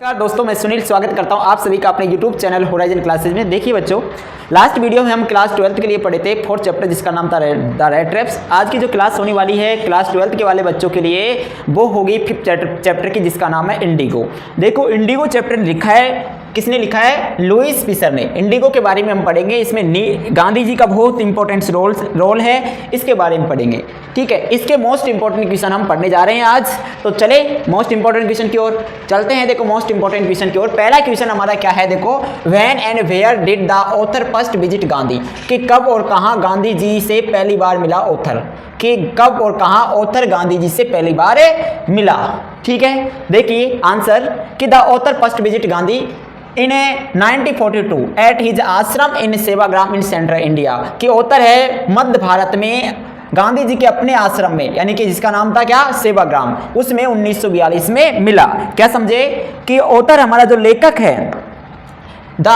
नमस्कार दोस्तों, मैं सुनील स्वागत करता हूं आप सभी का अपने YouTube चैनल होराइजन क्लासेज में। देखिए बच्चों, लास्ट वीडियो में हम क्लास 12th के लिए पढ़े थे 4th चैप्टर जिसका नाम था द रेट रेप्स। आज की जो क्लास होने वाली है क्लास 12th के वाले बच्चों के लिए वो होगी 5th चैप्टर की जिसका नाम है इंडिगो। देखो इंडिगो चैप्टर लिखा है, किसने लिखा है? लुईस पीसर ने। इंडिगो के बारे में हम पढ़ेंगे, इसमें गांधी जी का बहुत इंपॉर्टेंट रोल है, इसके बारे में पढ़ेंगे। ठीक है, इसके मोस्ट इंपॉर्टेंट क्वेश्चन हम पढ़ने जा रहे हैं आज। तो चले मोस्ट इंपॉर्टेंट क्वेश्चन की ओर चलते हैं। देखो मोस्ट इंपॉर्टेंट क्वेश्चन की ओर पहला क्वेश्चन हमारा क्या है? देखो, when and where did the author first visit Gandhi, कि कब और कहां गांधी जी से पहली बार मिला ऑथर, कि कब और कहां ऑथर गांधी जी से पहली बार मिला। ठीक है, देखिए आंसर कि the author first visit Gandhi in 1942 at his आश्रम इन सेवाग्राम इन सेंट्रल इंडिया, कि ऑथर है मध्य भारत में गांधी जी के अपने आश्रम में, यानी कि जिसका नाम था क्या? सेवाग्राम, उसमें 1942 में मिला। क्या समझे कि ऑथर हमारा जो लेखक है, द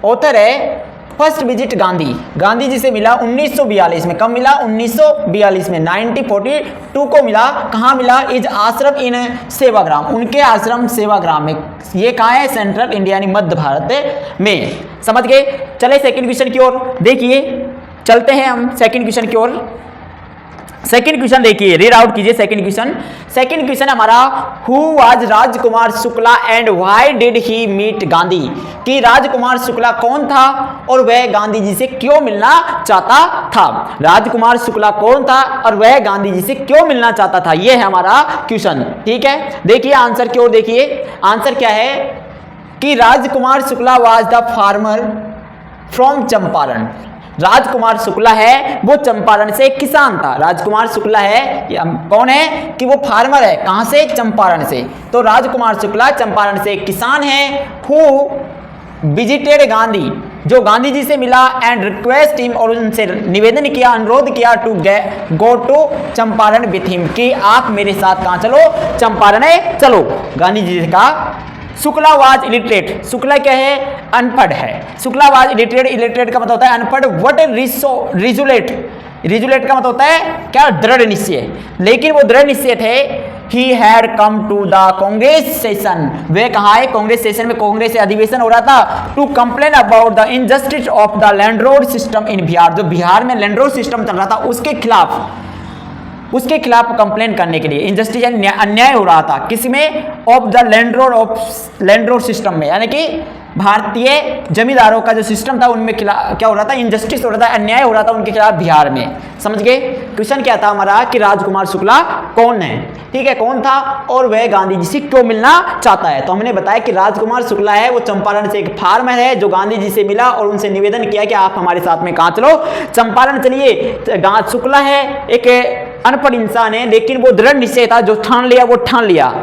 ऑथर है फर्स्ट विजिट गांधी जी से मिला 1942 में। कब मिला? 1942 में। 1942 को मिला, कहाँ मिला? इज आश्रम इन सेवाग्राम, उनके आश्रम सेवाग्राम में। ये कहाँ है? सेंट्रल इंडिया यानी मध्य भारत में। समझ गए? चले सेकंड क्वेश्चन की ओर देखिए, चलते हैं हम सेकंड क्वेश्चन की ओर। सेकंड क्वेश्चन देखिए, रीड आउट कीजिए सेकंड क्वेश्चन। सेकंड क्वेश्चन हमारा, who was Rajkumar Shukla and why did he meet Gandhi, कि राजकुमार शुक्ला कौन था और वह गांधी जी से क्यों मिलना चाहता था। राजकुमार शुक्ला कौन था और वह गांधी जी से क्यों मिलना चाहता था, यह है हमारा क्वेश्चन। ठीक है, देखिए आंसर की ओर देखिए। आंसर क्या है कि Rajkumar Shukla was the farmer from Champaran. Rajkumar Shukla है वो चंपारण से एक किसान था। राजकुमार शुक्ला है कौन है? कि वो फार्मर है, कहां से? चंपारण से। तो राजकुमार शुक्ला चंपारण से एक किसान है। हु विजिटेड गांधी, जो गांधी जी से मिला एंड रिक्वेस्ट हिम, और उनसे निवेदन किया, अनुरोध किया to go to Champaran with him, कि आप मेरे साथ कहां चलो? चंपारण चलो। गांधी जी से कहा। शुक्ला वाज इलिटरेट, शुक्ला क्या है? अनपढ़ है। शुक्ला वाज इलिटरेट, इलिटरेट का मतलब होता है अनपढ़। व्हाट रिजुलेट, रिजुलेट का मतलब होता है क्या? दृढ़ निश्चय। लेकिन वो दृढ़ निश्चय थे। He had come to the Congress session, वे कहा है? कांग्रेस सेशन में, कांग्रेस से अधिवेशन हो रहा था। To complain about the injustice of the landlord system in Bihar, जो बिहार में लैंड रोड सिस्टम चल रहा था उसके खिलाफ कंप्लेन करने के लिए। इनजस्टिस यानी अन्याय हो रहा था, किसमें? Of the landlord system में, यानी कि भारतीय जमींदारों का जो सिस्टम था उनमें क्या हो रहा था? इनजस्टिस हो रहा था, अन्याय हो रहा था उनके खिलाफ बिहार में। समझ गए? क्वेश्चन क्या था हमारा कि राजकुमार शुक्ला कौन है? ठीक है, कौन था और वह गांधी जी से क्यों मिलना चाहता है? तो हमने बताया कि राजकुमार शुक्ला है वो चंपारण से एक फार्मर है जो गांधी जी से मिला और उनसे निवेदन किया कि आप हमारे साथ में कहाँ चलो? चंपारण चलिए। शुक्ला है एक अनपढ़ इंसान है, लेकिन वो दृढ़ निश्चय था, जो ठान लिया वो ठान लिया।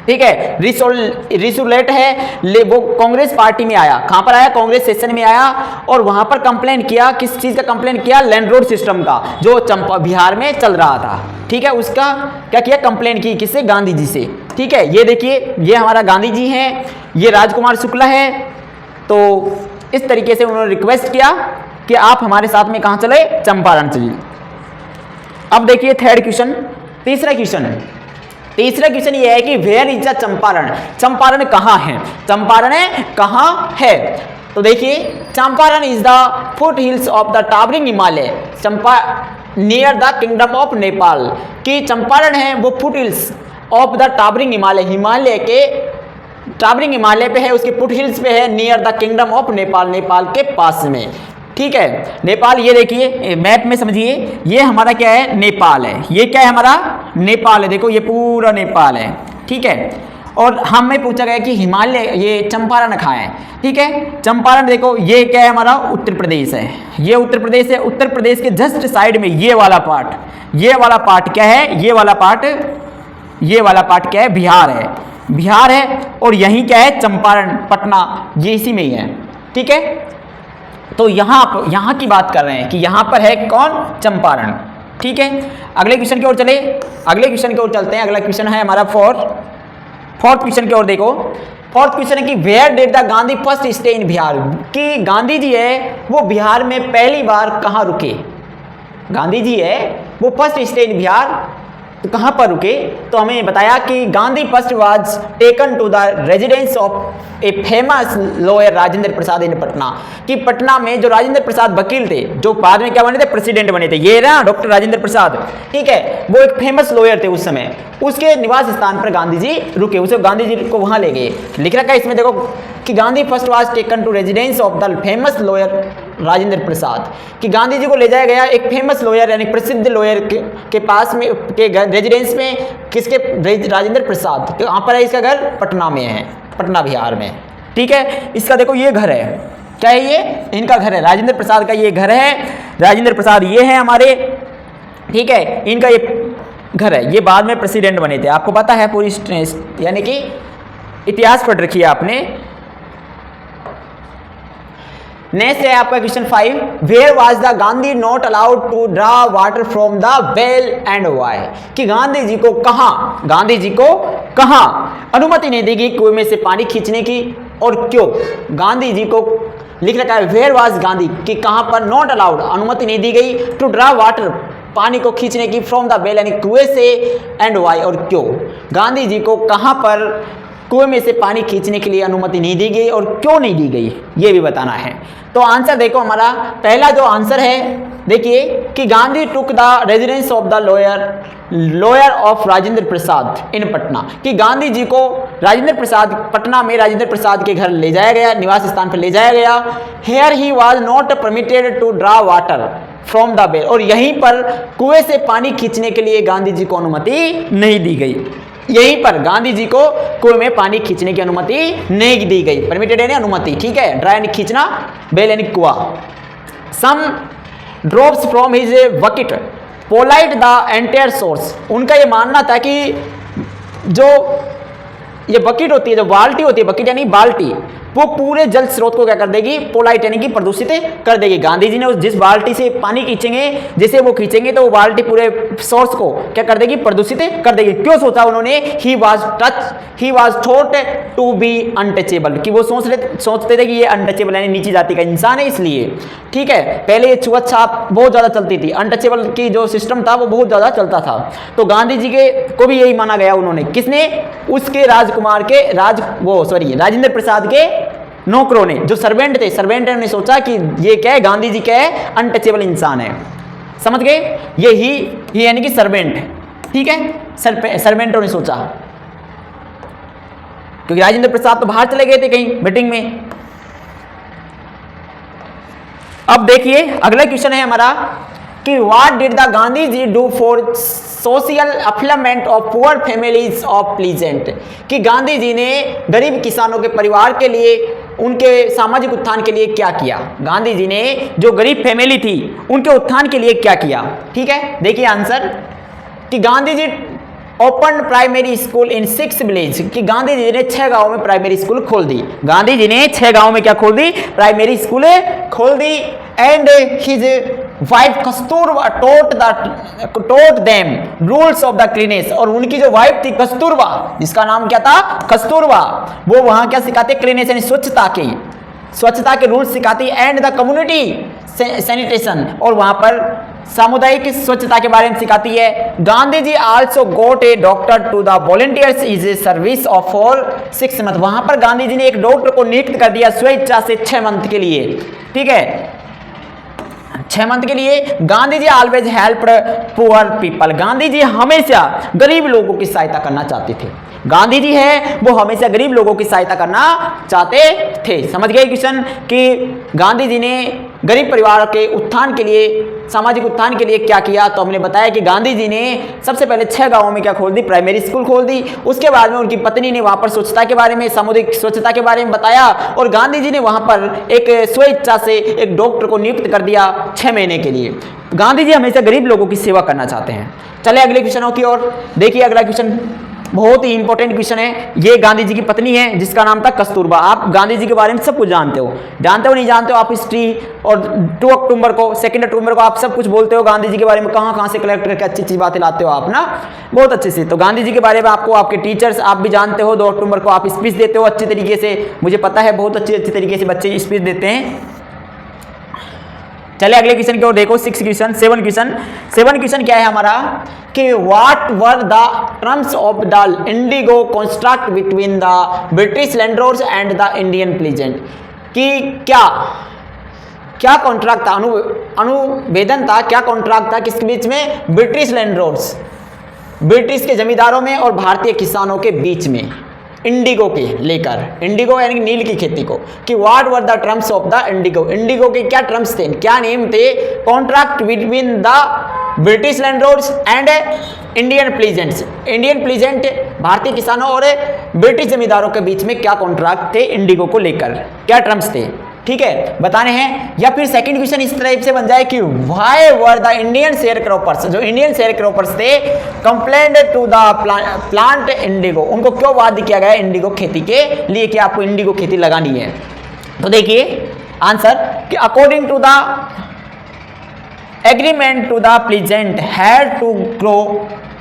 ठीक है, रिसोलेट है, वो कांग्रेस पार्टी में आया। कहां पर आया? कांग्रेस सेशन में आया और वहां पर कंप्लेन किया। किस चीज का कंप्लेन किया? लैंड रोड सिस्टम का, जो बिहार में चल रहा था। ठीक है, उसका क्या किया? कंप्लेन की। किससे? गांधी जी से। ठीक है, ये देखिए, ये हमारा गांधी जी हैं, ये राजकुमार शुक्ला है। तो इस तरीके से उन्होंने रिक्वेस्ट किया कि आप हमारे साथ में कहां चले? चंपारण चलिए। अब देखिए थर्ड क्वेश्चन, तीसरा क्वेश्चन ये है कि where is the Champaran, Champaran कहाँ है? चंपारण कहाँ है? तो देखिए, Champaran is the foothills of the towering Himalaya, near the kingdom of Nepal, कि चंपारण है वो foothills of the towering Himalaya, Himalaya के टावरिंग हिमालय पे है, उसके फुट हिल्स पे है, near the kingdom of Nepal, Nepal के पास में। ठीक है, नेपाल, ये देखिए मैप में समझिए, ये हमारा क्या है? नेपाल है। ये क्या है? हमारा नेपाल है। देखो ये पूरा नेपाल है। ठीक है, और हमें पूछा गया कि हिमालय, ये चंपारण कहाँ है? ठीक है, चंपारण देखो ये क्या है? हमारा उत्तर प्रदेश है। ये उत्तर प्रदेश है। उत्तर प्रदेश के जस्ट साइड में ये वाला पार्ट क्या है? ये वाला पार्ट क्या है? बिहार है। बिहार है, और यहीं क्या है? चंपारण, पटना, ये इसी में ही है। ठीक है, तो यहाँ की बात कर रहे हैं कि यहाँ पर है कौन? चंपारण। ठीक है, अगले क्वेश्चन की ओर चले। अगले क्वेश्चन की ओर चलते हैं। अगला क्वेश्चन है हमारा फोर्थ क्वेश्चन की ओर देखो। फोर्थ क्वेश्चन है कि where did the Gandhi first stay in Bihar, कि गांधी जी है वो बिहार में पहली बार कहाँ रुके? गांधी जी है वो फर्स्ट स्टे इन बिहार तो कहां पर रुके, तो हमें बताया कि Gandhi first was taken to the residence of a famous lawyer Rajendra Prasad in Patna, कि पटना में जो राजेंद्र प्रसाद वकील थे, जो बाद में क्या बने थे, प्रेसिडेंट बने थे, ये ना डॉक्टर राजेंद्र प्रसाद, ठीक है, वो एक फेमस लॉयर थे उस समय, उसके निवास स्थान पर गांधी जी रुके, उसे गांधी जी को वहां ले गए। लिख रखा है इसमें देखो कि Gandhi first was taken to residence of the famous lawyer Rajendra Prasad, कि गांधी जी को ले जाया गया एक फेमस लॉयर यानी प्रसिद्ध लॉयर के पास में, के रेजिडेंस में, किसके, राजेंद्र प्रसाद, कहाँ पर है इसका घर, पटना में है, पटना बिहार में, ठीक है। इसका देखो ये घर है, क्या है ये, इनका घर है, राजेंद्र प्रसाद का ये घर है, राजेंद्र प्रसाद ये है हमारे, ठीक है, इनका ये घर है, ये बाद में प्रेसिडेंट बने थे, आपको पता है पूरी, यानी कि इतिहास पढ़ रखी है आपने। नेक्स्ट है आपका question 5, where was the Gandhi not allowed to draw water from the well and why, कि गांधी जी को कहां अनुमति नहीं दी गई कुएं में से पानी खींचने की, और क्यों, गांधी जी को लिख रखा है वेयर वाज गांधी, कि कहां पर नॉट अलाउड अनुमति नहीं दी गई टू ड्रा वाटर पानी को खींचने की फ्रॉम द वेल यानी कुएं से, एंड वाई और क्यों, गांधी जी को कहां पर कुएं में से पानी खींचने के लिए अनुमति नहीं दी गई और क्यों नहीं दी गई, ये भी बताना है। तो आंसर देखो हमारा पहला जो आंसर है, देखिए कि Gandhi took the residence of the lawyer of Rajendra Prasad in Patna, कि गांधी जी को राजेंद्र प्रसाद, पटना में राजेंद्र प्रसाद के घर ले जाया गया, निवास स्थान पर ले जाया गया। Here he was not permitted to draw water from the well, और यहीं पर कुएं से पानी खींचने के लिए गांधी जी को अनुमति नहीं दी गई, यहीं पर गांधी जी को कुएं में पानी खींचने की अनुमति नहीं दी गई, परमिटेड यानी अनुमति, ठीक है, ड्रा यानी खींचना, बेल यानी कुआं। Some drops from his bucket polluted the entire source, उनका ये मानना था कि जो ये बकेट होती है, जो बाल्टी होती है, बकेट यानी बाल्टी, वो पूरे जल स्रोत को क्या कर देगी, पोलाइट यानी कि प्रदूषित कर देगी। गांधी जी ने उस जिस बाल्टी से पानी खींचेंगे, जिसे वो खींचेंगे तो वो बाल्टी पूरे सोर्स को क्या कर देगी, प्रदूषित कर देगी। क्यों सोचा उन्होंने, he was thought to be untouchable, कि वो सोचते थे कि ये अनटचेबल यानी नीची जाति का इंसान है, इसलिए, ठीक है। पहले ये छुआछात बहुत ज्यादा चलती थी, अनटचेबल की जो सिस्टम था वो बहुत ज्यादा चलता था, तो गांधी जी के को भी यही माना गया, उन्होंने, किसने, उसके राजकुमार के राजेंद्र प्रसाद के नौकरों ने, जो सर्वेंट थे, सर्वेंट ने सोचा कि ये क्या है, गांधी जी क्या है, अनटचेबल इंसान है, समझ गए, ये यानी कि सर्वेंट, ठीक है, सर्वेंटों ने सोचा, क्योंकि राजेंद्र प्रसाद तो बाहर चले गए थे कहीं मीटिंग में। अब देखिए अगला क्वेश्चन है हमारा कि what did the Gandhi ji do for social upliftment of poor families of peasants, कि गांधी जी ने गरीब किसानों के परिवार के लिए, उनके सामाजिक उत्थान के लिए क्या किया, गांधी जी ने जो गरीब फैमिली थी उनके उत्थान के लिए क्या किया, ठीक है। देखिए आंसर कि Gandhi ji open primary school in 6 village, कि गांधी जी ने 6 गांवों में प्राइमरी स्कूल खोल दी, गांधी जी ने 6 गांवों में क्या खोल दी, प्राइमरी स्कूल खोल दी। And his wife Kasturba taught them rules of the cleanness, और उनकी जो वाइफ थी कस्तूरबा, जिसका नाम क्या था, कस्तूरबा, वो वहां क्या सिखाते, क्लीनेस यानी स्वच्छता के रूल्स सिखाती। एंड द कम्युनिटी सैनिटेशन, और वहां पर सामुदायिक स्वच्छता के बारे में सिखाती है। Gandhi ji also got a doctor to the volunteers is a service of for 6 month, वहां पर गांधी जी ने एक डॉक्टर को नियुक्त कर दिया स्वेच्छा से 6 मंथ के लिए, ठीक है, 6 मंथ के लिए। Gandhi ji always helped poor people, Gandhi ji हमेशा गरीब लोगों की सहायता करना चाहते थे, गांधी जी है वो हमेशा गरीब लोगों की सहायता करना चाहते थे, समझ गए क्वेश्चन, कि गांधी जी ने गरीब परिवार के उत्थान के लिए, सामाजिक उत्थान के लिए क्या किया, तो हमने बताया कि गांधी जी ने सबसे पहले 6 गांवों में क्या खोल दी, प्राइमरी स्कूल खोल दी। उसके बाद में उनकी पत्नी ने वहां पर स्वच्छता के बारे में, सामुदायिक स्वच्छता के बारे में बताया, और गांधी जी ने वहां पर एक स्वेच्छा से एक डॉक्टर को नियुक्त कर दिया 6 महीने के लिए। गांधी जी हमेशा गरीब लोगों की सेवा करना चाहते हैं। चले अगले क्वेश्चनों की ओर, देखिए अगला क्वेश्चन बहुत ही इंपॉर्टेंट क्वेश्चन है। ये गांधी जी की पत्नी है जिसका नाम था कस्तूरबा। आप गांधी जी के बारे में सब कुछ जानते हो नहीं जानते हो, आप हिस्ट्री और 2 अक्टूबर को 2 अक्टूबर को आप सब कुछ बोलते हो गांधी जी के बारे में, कहाँ से कलेक्ट करके अच्छी अच्छी बातें लाते हो आप ना, बहुत अच्छे से। तो गांधी जी के बारे में आपको आपके टीचर्स, आप भी जानते हो, 2 अक्टूबर को आप स्पीच देते हो अच्छे तरीके से, मुझे पता है बहुत अच्छे तरीके से बच्चे स्पीच देते हैं। चले अगले क्वेश्चन की ओर देखो, 7 क्वेश्चन क्या है हमारा कि what were the terms of the Indigo contract between the British landlords and the Indian pleasant, कि क्या कॉन्ट्रैक्ट था, अनुवेदन था, क्या कॉन्ट्रैक्ट था किसके बीच में, ब्रिटिश लैंडलॉर्ड्स, ब्रिटिश के जमींदारों में और भारतीय किसानों के बीच में, इंडिगो के लेकर, इंडिगो यानी नील की खेती को, कि what were the terms of the indigo, indigo के क्या टर्म्स थे, क्या नियम थे, contract between the British landlords and Indian peasants, Indian peasant भारतीय किसानों और ब्रिटिश जमींदारों के बीच में क्या कॉन्ट्रैक्ट थे इंडिगो को लेकर, क्या टर्म्स थे, ठीक है, बताने हैं। या फिर सेकंड क्वेश्चन इस टाइप से बन जाए कि why were the Indian sharecroppers, जो इंडियन शेयर क्रॉपर्स थे, complaint to the plant indigo, उनको क्यों वाद किया गया इंडिगो खेती के लिए कि आपको इंडिगो खेती लगानी है। तो देखिए आंसर कि according to the agreement to the pleasant had to grow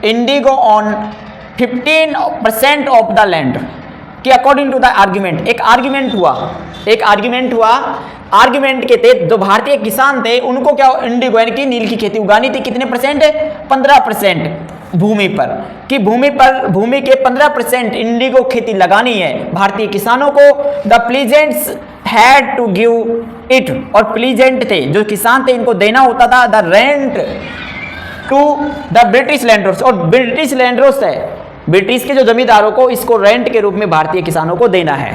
indigo on 15% of the land, कि अकॉर्डिंग टू द आर्ग्यूमेंट, एक आर्ग्यूमेंट हुआ, आर्ग्यूमेंट के तहत जो भारतीय किसान थे उनको क्या इंडिगो यानी कि नील की खेती उगानी थी, कितने परसेंट, 15% भूमि पर, कि भूमि के 15% इंडिगो खेती लगानी है भारतीय किसानों को। The peasants had to give it, और प्लीजेंट थे जो किसान थे इनको देना होता था the rent to the British landlords, और ब्रिटिश लैंडलॉर्ड्स है, ब्रिटिश के जो जमींदारों को इसको रेंट के रूप में भारतीय किसानों को देना है।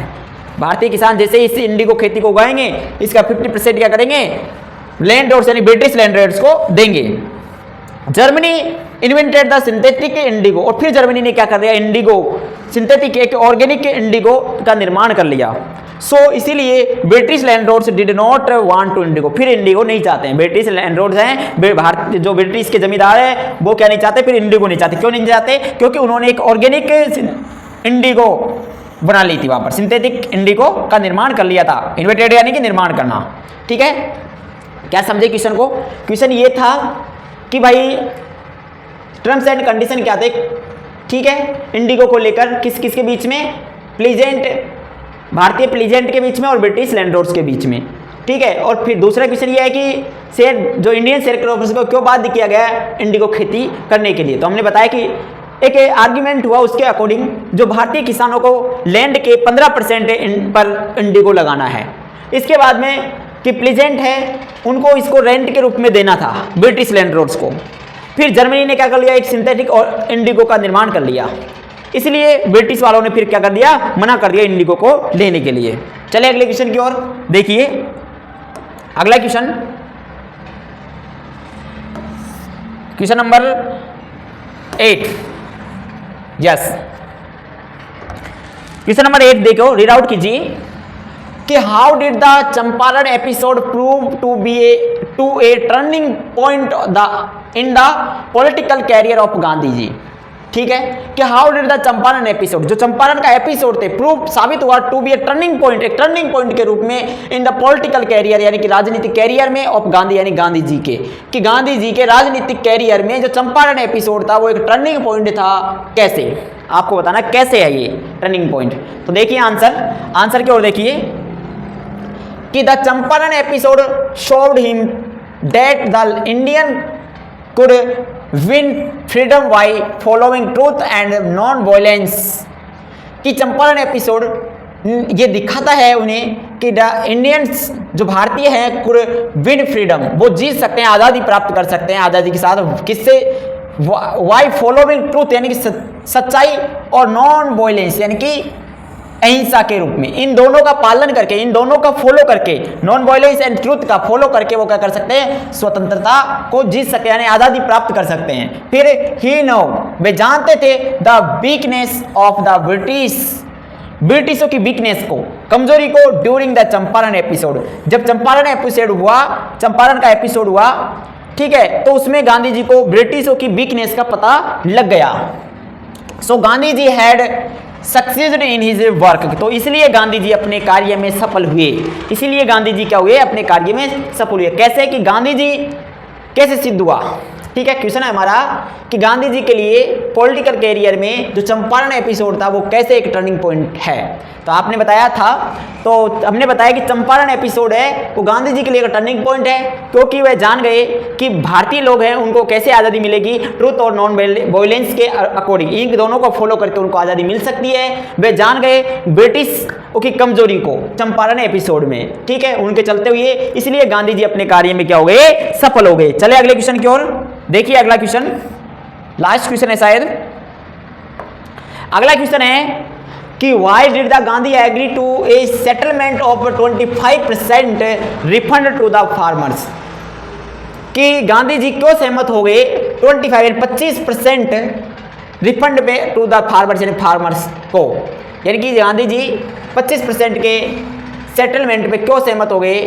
भारतीय किसान जैसे इस इंडिगो खेती को उगाएंगे इसका 50% क्या करेंगे, लैंडलॉर्ड्स यानी ब्रिटिश लैंडलॉर्ड्स को देंगे। Germany invented the synthetic indigo, और फिर जर्मनी ने क्या कर दिया, इंडिगो सिंथेटिक एक ऑर्गेनिक इंडिगो का निर्माण कर लिया। इसीलिए British landlords did not want to indigo, फिर इंडिगो नहीं चाहते हैं, ब्रिटिश लैंडलॉर्ड्स हैं, भारत जो ब्रिटिश के जमींदार है वो क्या नहीं चाहते, फिर इंडिगो नहीं चाहते। क्यों नहीं चाहते, क्योंकि उन्होंने एक ऑर्गेनिक इंडिगो बना ली थी, वहां पर सिंथेटिक इंडिगो का निर्माण कर लिया था, इन्वेंटेड यानी कि निर्माण करना, ठीक है। क्या समझे क्वेश्चन को, क्वेश्चन ये था कि भाई टर्म्स एंड कंडीशन क्या थे, ठीक है, इंडिगो को लेकर किस किस के बीच में, प्लीजेंट, भारतीय प्लीजेंट के बीच में और ब्रिटिश लैंडलॉर्ड्स के बीच में, ठीक है। और फिर दूसरा क्वेश्चन ये है कि शेयर जो इंडियन शेयर क्रॉपर्स को क्यों बाध्य किया गया इंडिगो खेती करने के लिए, तो हमने बताया कि एक आर्ग्यूमेंट हुआ, उसके अकॉर्डिंग जो भारतीय किसानों को लैंड के 15% पर इंडिगो लगाना है। इसके बाद में कि प्लीजेंट है उनको इसको रेंट के रूप में देना था ब्रिटिश लैंडलॉर्ड्स को। फिर जर्मनी ने क्या कर लिया, एक सिंथेटिक और इंडिगो का निर्माण कर लिया, इसलिए ब्रिटिश वालों ने फिर क्या कर दिया, मना कर दिया इंडिगो को लेने के लिए। चलिए अगले क्वेश्चन की ओर देखिए, अगला question, question number 8, yes, question number 8 देखो, रीड आउट कीजिए कि how did the Champaran episode prove to a turning point in the political career of Gandhi ji, ठीक है, कि how did the Champaran episode, जो चंपारण का एपिसोड थे, प्रूव साबित हुआ to be a turning point, एक टर्निंग पॉइंट के रूप में इन द पॉलिटिकल कैरियर यानी कि राजनीतिक कैरियर में ऑफ गांधी यानी गांधी जी के, कि गांधी जी के राजनीतिक कैरियर में जो चंपारण एपिसोड था वो एक टर्निंग पॉइंट था। कैसे, आपको बताना कैसे है ये टर्निंग पॉइंट। तो देखिए आंसर की ओर देखिए कि the Champaran episode showed him that the Indian could win freedom by following truth and non-violence, कि चंपारण एपिसोड ये दिखाता है उन्हें कि द इंडियंस जो भारतीय हैं could win freedom, वो जीत सकते हैं, आज़ादी प्राप्त कर सकते हैं, आज़ादी के साथ किससे, वाई फॉलोइंग ट्रूथ यानी कि सच्चाई, और नॉन वायलेंस यानी कि अहिंसा के रूप में, इन दोनों का पालन करके, इन दोनों का फॉलो करके, नॉन वायलेंस एंड ट्रूथ का फॉलो करके वो क्या कर सकते हैं, स्वतंत्रता को जीत सकते हैं यानी आज़ादी प्राप्त कर सकते हैं। फिर ही नो, वे जानते थे द वीकनेस ऑफ द ब्रिटिशों की वीकनेस को, कमजोरी को, ड्यूरिंग द चंपारण एपिसोड, जब चंपारण का एपिसोड हुआ, ठीक है, तो उसमें गांधी जी को ब्रिटिशों की वीकनेस का पता लग गया। So Gandhi ji had succeeded in his work, तो इसलिए गांधी जी अपने कार्य में सफल हुए, इसीलिए गांधी जी क्या हुए, अपने कार्य में सफल हुए। कैसे, कि गांधी जी कैसे सिद्ध हुआ, ठीक है, क्वेश्चन है हमारा कि गांधी जी के लिए पॉलिटिकल कैरियर में जो चंपारण एपिसोड था वो कैसे एक टर्निंग पॉइंट है। तो आपने बताया था, तो हमने बताया कि चंपारण एपिसोड है वो गांधी जी के लिए एक टर्निंग पॉइंट है, क्योंकि वह जान गए कि भारतीय लोग हैं उनको कैसे आज़ादी मिलेगी, ट्रूथ और नॉन वायलेंस के अकॉर्डिंग, इन दोनों को फॉलो करके उनको आज़ादी मिल सकती है। वे जान गए ब्रिटिश की कमजोरी को चंपारण एपिसोड में, ठीक है, उनके चलते हुए, इसलिए गांधी जी अपने कार्य में क्या हो गए, सफल हो गए। चले अगले क्वेश्चन की ओर देखिए। अगला क्वेश्चन लास्ट क्वेश्चन है शायद। अगला क्वेश्चन है कि why did the Gandhi agree to a settlement of 25% refund to the farmers, कि गांधी जी क्यों सहमत हो गए 25% रिफंड में टू द फार्मर्स, यानी फार्मर्स को, यानी कि गांधी जी 25% के सेटलमेंट पे क्यों सहमत हो गए,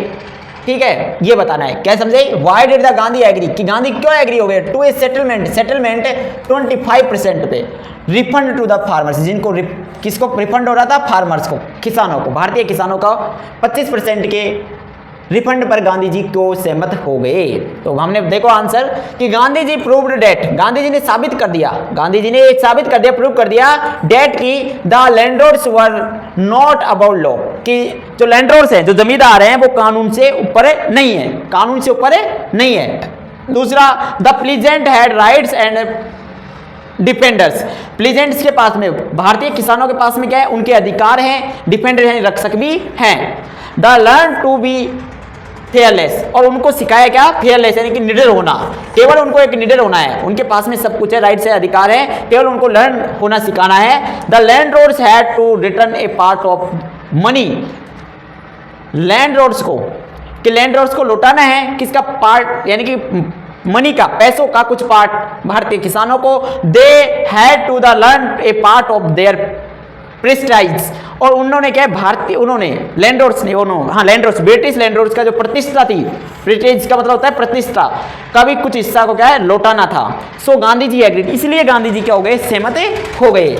ठीक है, ये बताना है। क्या समझे, why did the Gandhi agree, कि गांधी क्यों एग्री हो गए टू ए सेटलमेंट 25% पे रिफंड टू द फार्मर्स, जिनको किसको रिफंड हो रहा था, फार्मर्स को, किसानों को, भारतीय किसानों का 25% के रिफंड पर गांधी जी क्यों सहमत हो गए। तो हमने देखो आंसर कि गांधी जी प्रूव्ड डेट, गांधी जी ने साबित कर दिया, गांधी जी ने साबित कर दिया, प्रूव कर दिया डेट की the landlords were not about law, कि जो लैंडलॉर्ड्स हैं, जो जमींदार हैं, वो कानून से ऊपर नहीं है, कानून से ऊपर नहीं है। दूसरा, the pleasant had rights and defenders, peasants के पास में, भारतीय किसानों के पास में क्या है, उनके अधिकार हैं, डिफेंडर हैं, रक्षक भी हैं। They learn to be fearless, और उनको सिखाया क्या, फेयरलेस, यानी कि निडर होना, केवल उनको एक निडर होना है, उनके पास में सब कुछ है, राइट्स है, अधिकार है, केवल उनको लर्न होना सिखाना है। The landlords had to return a part of money, landlords को, कि लैंडलॉर्ड्स को लौटाना है किसका पार्ट, यानी कि मनी का, पैसों का कुछ पार्ट भारतीय किसानों को। They had to the learn a part of their prestige, और उन्होंने क्या है, भारतीय, उन्होंने लैंडलॉर्ड्स ने, हाँ लैंडलॉर्ड्स, ब्रिटिश लैंडलॉर्ड्स का जो प्रतिष्ठा थी, प्रेस्टीज का मतलब होता है प्रतिष्ठा, का भी कुछ हिस्सा को क्या है, लौटाना था। सो गांधी जी एग्रीड, इसलिए गांधी जी क्या हो गए, सहमत हो गए।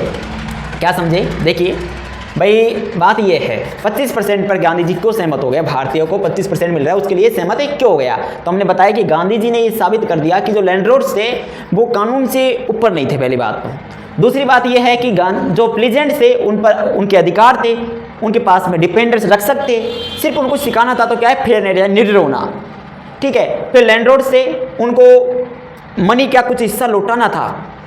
क्या समझे, देखिए भाई बात ये है 25% पर गांधी जी क्यों सहमत हो गया, भारतीयों को 25% मिल रहा है, उसके लिए सहमत क्यों हो गया। तो हमने बताया कि गांधी जी ने ये साबित कर दिया कि जो लैंडलॉर्ड्स थे वो कानून से ऊपर नहीं थे, पहली बात तो। दूसरी बात यह है कि जो प्लीजेंट थे उन पर उनके अधिकार थे, उनके पास में डिपेंडेंट्स रख सकते, सिर्फ उनको सिखाना था, तो क्या है, फेयर निडर होना, ठीक है। फिर लैंडलॉर्ड्स थे, उनको मनी का कुछ हिस्सा लौटाना था,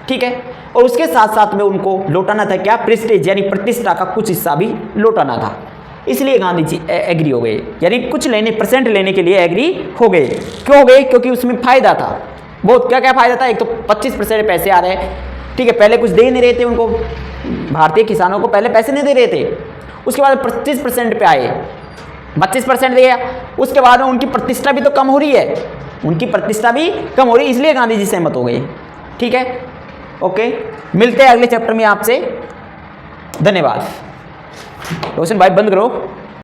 ठीक है, और उसके साथ साथ में उनको लौटाना था क्या, प्रेस्टीज यानी प्रतिष्ठा का कुछ हिस्सा भी लौटाना था। इसलिए गांधी जी एग्री हो गए, यानी कुछ परसेंट लेने के लिए एग्री हो गए। क्यों हो गए, क्योंकि उसमें फायदा था बहुत। क्या क्या फायदा था, एक तो 25% पैसे आ रहे हैं, ठीक है, पहले कुछ दे नहीं रहे थे उनको, भारतीय किसानों को पहले पैसे नहीं दे रहे थे, उसके बाद 25% पे आए, 25% दिया, उसके बाद में उनकी प्रतिष्ठा भी तो कम हो रही है, उनकी प्रतिष्ठा भी कम हो रही है, इसलिए गांधी जी सहमत हो गए, ठीक है। ओके, मिलते हैं अगले चैप्टर में आपसे, धन्यवाद। रोशन भाई बंद करो।